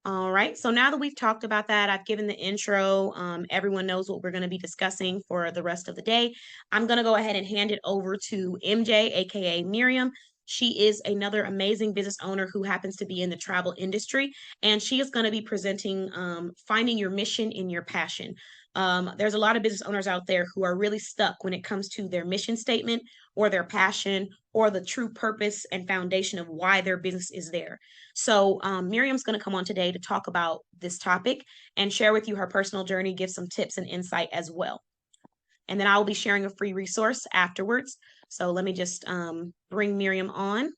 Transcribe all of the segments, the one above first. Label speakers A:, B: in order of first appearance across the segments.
A: All right. So now that we've talked about that, I've given the intro. Everyone knows what we're going to be discussing for the rest of the day. I'm going to go ahead and hand it over to MJ, aka Miriam. She is another amazing business owner who happens to be in the travel industry, and she is going to be presenting finding your mission in your passion. There's a lot of business owners out there who are really stuck when it comes to their mission statement or their passion or the true purpose and foundation of why their business is there. So, Miriam's going to come on today to talk about this topic and share with you her personal journey, give some tips and insight as well. And then I will be sharing a free resource afterwards. So, let me just bring Miriam on.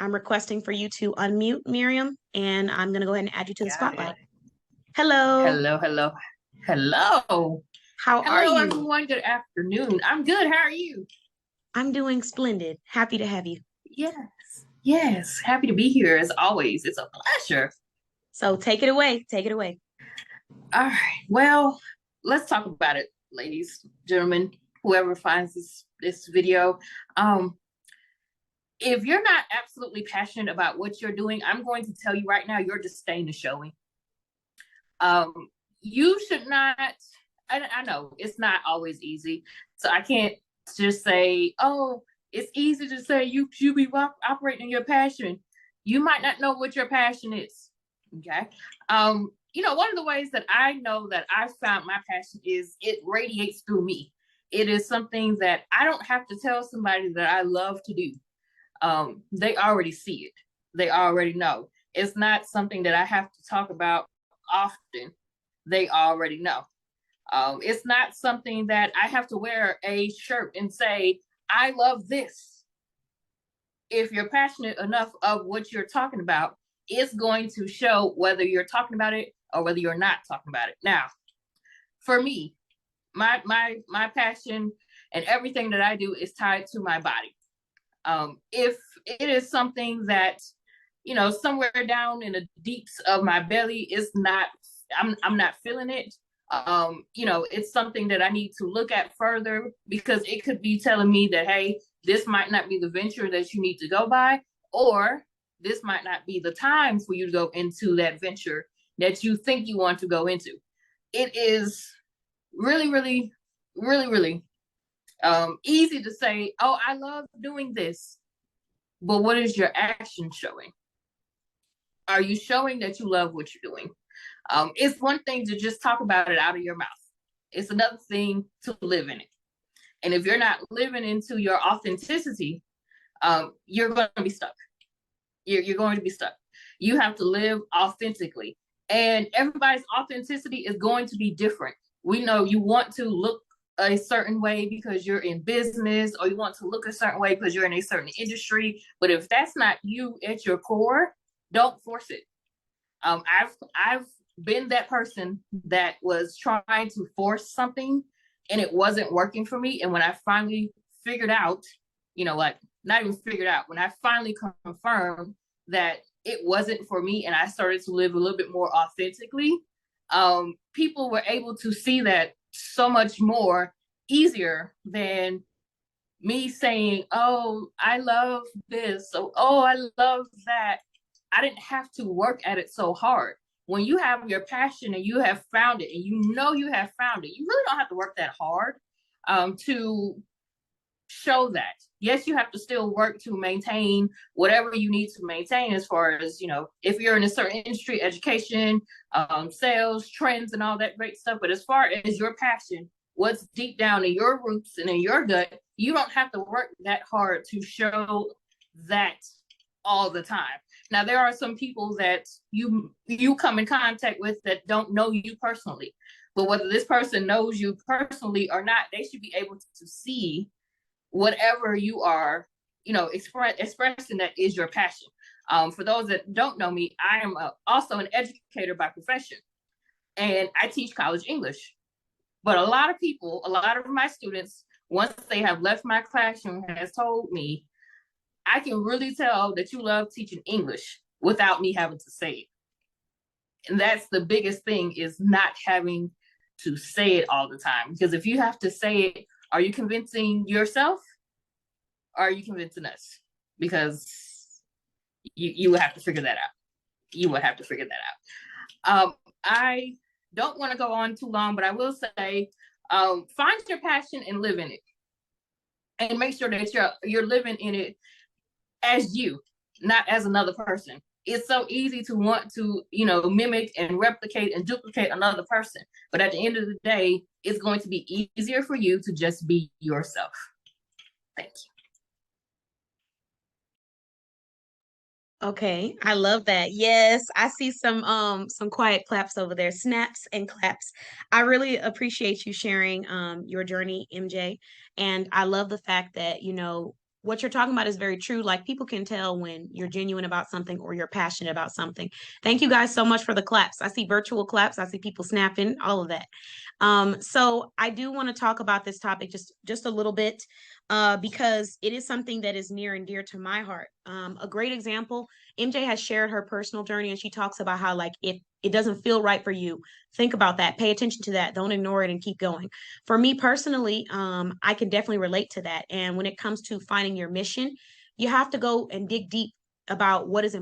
A: I'm requesting for you to unmute Miriam, and I'm going to go ahead and add you to the spotlight. Hello.
B: Hello, hello, hello.
A: How are you?
B: Hello, everyone. Good afternoon. I'm good. How are you?
A: I'm doing splendid. Happy to have you.
B: Yes. Happy to be here as always. It's a pleasure.
A: So take it away. Take it away.
B: All right. Well, let's talk about it, ladies, gentlemen, whoever finds this video. If you're not absolutely passionate about what you're doing, I'm going to tell you right now, you're just staying to showing. You should not, I know it's not always easy. So I can't just say, oh, it's easy to say you should be operating your passion. You might not know what your passion is. Okay. One of the ways that I know that I found my passion is it radiates through me. It is something that I don't have to tell somebody that I love to do. They already see it. They already know. It's not something that I have to talk about often. They already know. It's not something that I have to wear a shirt and say, I love this. If you're passionate enough of what you're talking about, it's going to show whether you're talking about it or whether you're not talking about it. Now, for me, my passion and everything that I do is tied to my body. If it is something that, somewhere down in the deeps of my belly is not, I'm not feeling it. It's something that I need to look at further because it could be telling me that, hey, this might not be the venture that you need to go by, or this might not be the time for you to go into that venture that you think you want to go into. It is really, really, really, really easy to say, oh, I love doing this. But what is your action showing? Are you showing that you love what you're doing? It's one thing to just talk about it out of your mouth. It's another thing to live in it. And if you're not living into your authenticity, you're going to be stuck. You're going to be stuck. You have to live authentically. And everybody's authenticity is going to be different. We know you want to look a certain way because you're in business, or you want to look a certain way because you're in a certain industry. But if that's not you at your core, don't force it. I've been that person that was trying to force something and it wasn't working for me. And when I finally figured out, not even figured out, when I finally confirmed that it wasn't for me and I started to live a little bit more authentically, people were able to see that so much more easier than me saying, oh, I love this. So, oh, I love that. I didn't have to work at it so hard. When you have your passion and you have found it and you have found it, you really don't have to work that hard to show that. Yes, you have to still work to maintain whatever you need to maintain as far as, if you're in a certain industry, education, sales, trends, and all that great stuff. But as far as your passion, what's deep down in your roots and in your gut, you don't have to work that hard to show that all the time. Now, there are some people that you come in contact with that don't know you personally. But whether this person knows you personally or not, they should be able to see whatever you are, expressing that is your passion. For those that don't know me, I am also an educator by profession, and I teach college English. But a lot of my students, once they have left my classroom, has told me, I can really tell that you love teaching English without me having to say it. And that's the biggest thing, is not having to say it all the time. Because if you have to say it, are you convincing yourself? Or are you convincing us? Because You would have to figure that out. You would have to figure that out. I don't want to go on too long, but I will say, find your passion and live in it, and make sure that you're living in it as you, not as another person. It's so easy to want to, mimic and replicate and duplicate another person. But at the end of the day, it's going to be easier for you to just be yourself. Thank you.
A: Okay, I love that. Yes, I see some quiet claps over there, snaps and claps. I really appreciate you sharing your journey, MJ. And I love the fact that, what you're talking about is very true. Like people can tell when you're genuine about something or you're passionate about something. Thank you guys so much for the claps. I see virtual claps, I see people snapping, all of that. So I do want to talk about this topic just a little bit because it is something that is near and dear to my heart. A great example, MJ has shared her personal journey, and she talks about how, like, if it doesn't feel right for you, think about that, pay attention to that, don't ignore it, and keep going. For me personally, I can definitely relate to that. And when it comes to finding your mission, you have to go and dig deep about what is important